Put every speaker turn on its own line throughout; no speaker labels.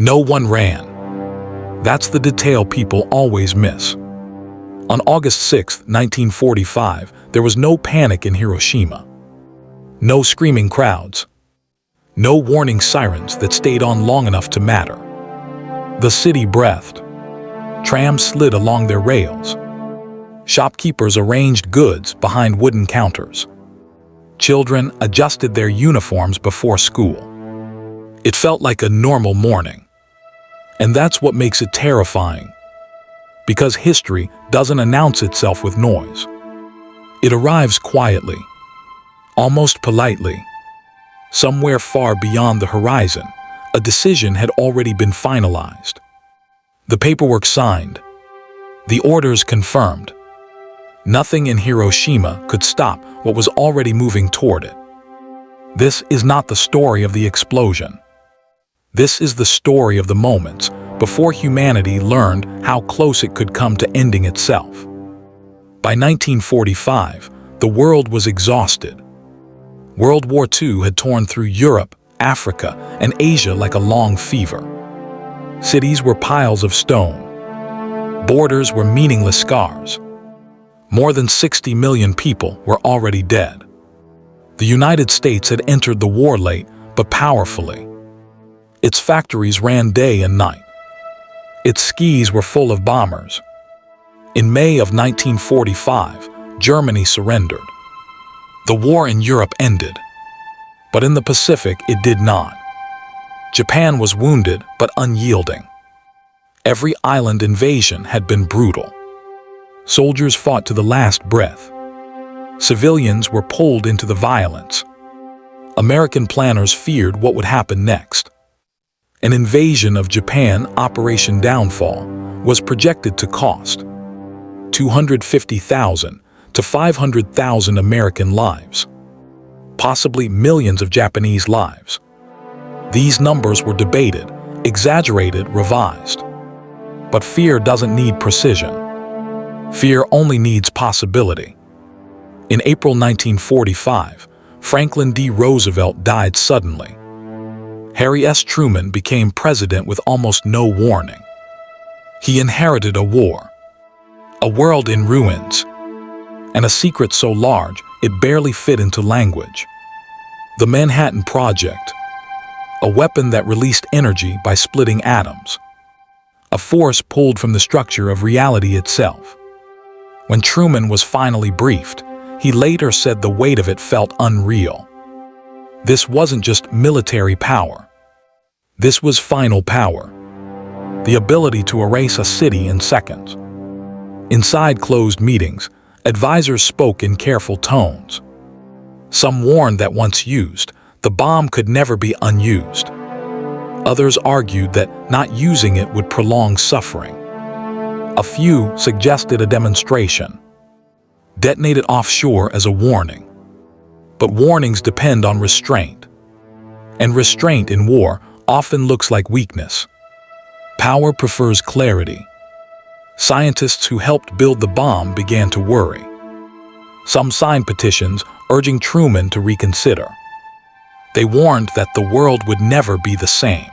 No one ran. That's the detail people always miss. On August 6, 1945, there was no panic in Hiroshima. No screaming crowds. No warning sirens that stayed on long enough to matter. The city breathed. Trams slid along their rails. Shopkeepers arranged goods behind wooden counters. Children adjusted their uniforms before school. It felt like a normal morning. And that's what makes it terrifying. Because history doesn't announce itself with noise. It arrives quietly, almost politely. Somewhere far beyond the horizon, a decision had already been finalized. The paperwork signed. The orders confirmed. Nothing in Hiroshima could stop what was already moving toward it. This is not the story of the explosion. This is the story of the moments before humanity learned how close it could come to ending itself. By 1945, the world was exhausted. World War II had torn through Europe, Africa, and Asia like a long fever. Cities were piles of stone. Borders were meaningless scars. More than 60 million people were already dead. The United States had entered the war late, but powerfully. Its factories ran day and night. Its skis were full of bombers. In May of 1945, Germany surrendered. The war in Europe ended. But in the Pacific, it did not. Japan was wounded but unyielding. Every island invasion had been brutal. Soldiers fought to the last breath. Civilians were pulled into the violence. American planners feared what would happen next. An invasion of Japan, Operation Downfall, was projected to cost 250,000 to 500,000 American lives, possibly millions of Japanese lives. These numbers were debated, exaggerated, revised. But fear doesn't need precision. Fear only needs possibility. In April 1945, Franklin D. Roosevelt died suddenly. Harry S. Truman became president with almost no warning. He inherited a war, a world in ruins, and a secret so large it barely fit into language. The Manhattan Project, a weapon that released energy by splitting atoms, a force pulled from the structure of reality itself. When Truman was finally briefed, he later said the weight of it felt unreal. This wasn't just military power. This was final power. The ability to erase a city in seconds. Inside closed meetings, advisors spoke in careful tones. Some warned that once used, the bomb could never be unused. Others argued that not using it would prolong suffering. A few suggested a demonstration, detonated offshore as a warning. But warnings depend on restraint. And restraint in war often looks like weakness. Power prefers clarity. Scientists who helped build the bomb began to worry. Some signed petitions urging Truman to reconsider. They warned that the world would never be the same.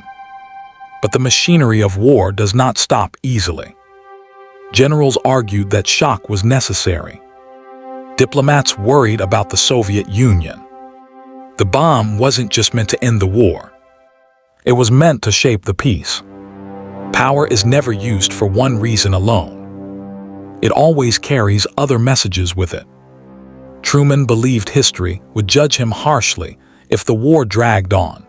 But the machinery of war does not stop easily. Generals argued that shock was necessary. Diplomats worried about the Soviet Union. The bomb wasn't just meant to end the war. It was meant to shape the peace. Power is never used for one reason alone. It always carries other messages with it. Truman believed history would judge him harshly if the war dragged on.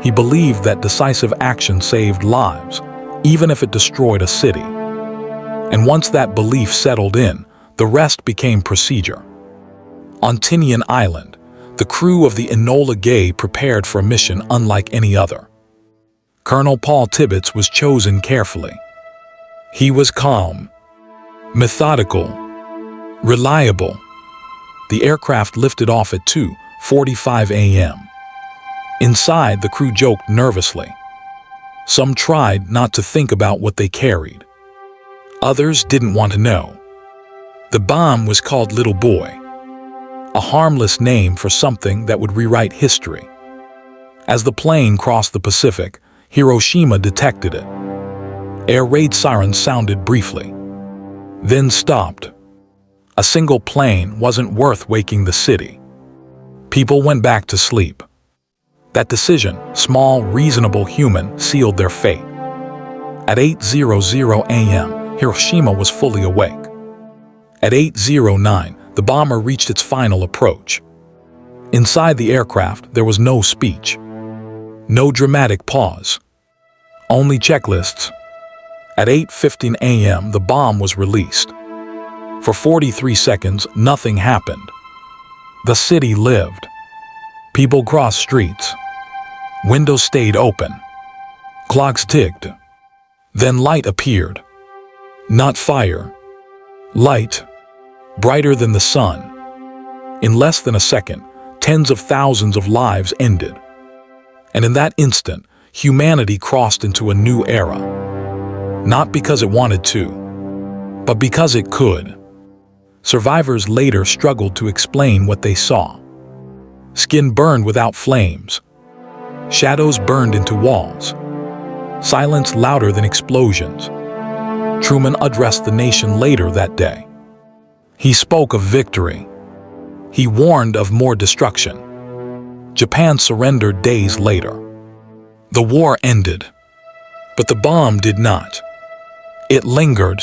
He believed that decisive action saved lives, even if it destroyed a city. And once that belief settled in, the rest became procedure. On Tinian Island, the crew of the Enola Gay prepared for a mission unlike any other. Colonel Paul Tibbets was chosen carefully. He was calm, methodical, reliable. The aircraft lifted off at 2:45 a.m. Inside, the crew joked nervously. Some tried not to think about what they carried. Others didn't want to know. The bomb was called Little Boy, a harmless name for something that would rewrite history. As the plane crossed the Pacific, Hiroshima detected it. Air raid sirens sounded briefly, then stopped. A single plane wasn't worth waking the city. People went back to sleep. That decision, small, reasonable human, sealed their fate. At 8:00 a.m., Hiroshima was fully awake. At 8:09, the bomber reached its final approach. Inside the aircraft, there was no speech. No dramatic pause. Only checklists. At 8:15 a.m., the bomb was released. For 43 seconds, nothing happened. The city lived. People crossed streets. Windows stayed open. Clocks ticked. Then light appeared. Not fire. Light. Brighter than the sun. In less than a second, tens of thousands of lives ended. And in that instant, humanity crossed into a new era. Not because it wanted to, but because it could. Survivors later struggled to explain what they saw. Skin burned without flames. Shadows burned into walls. Silence louder than explosions. Truman addressed the nation later that day. He spoke of victory. He warned of more destruction. Japan surrendered days later. The war ended, but the bomb did not. It lingered.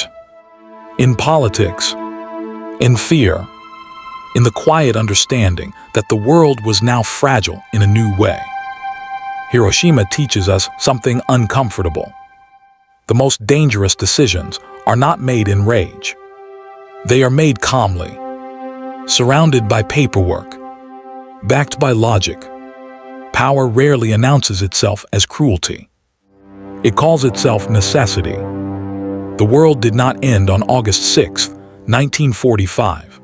In politics, in fear, in the quiet understanding that the world was now fragile in a new way. Hiroshima teaches us something uncomfortable. The most dangerous decisions are not made in rage. They are made calmly, surrounded by paperwork, backed by logic. Power rarely announces itself as cruelty. It calls itself necessity. The world did not end on August 6, 1945,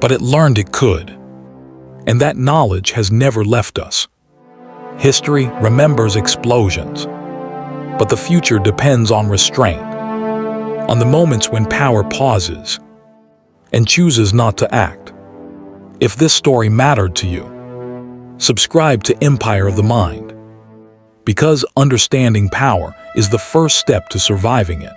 but it learned it could, and that knowledge has never left us. History remembers explosions, but the future depends on restraint, on the moments when power pauses and chooses not to act. If this story mattered to you, subscribe to Empire of the Mind, because understanding power is the first step to surviving it.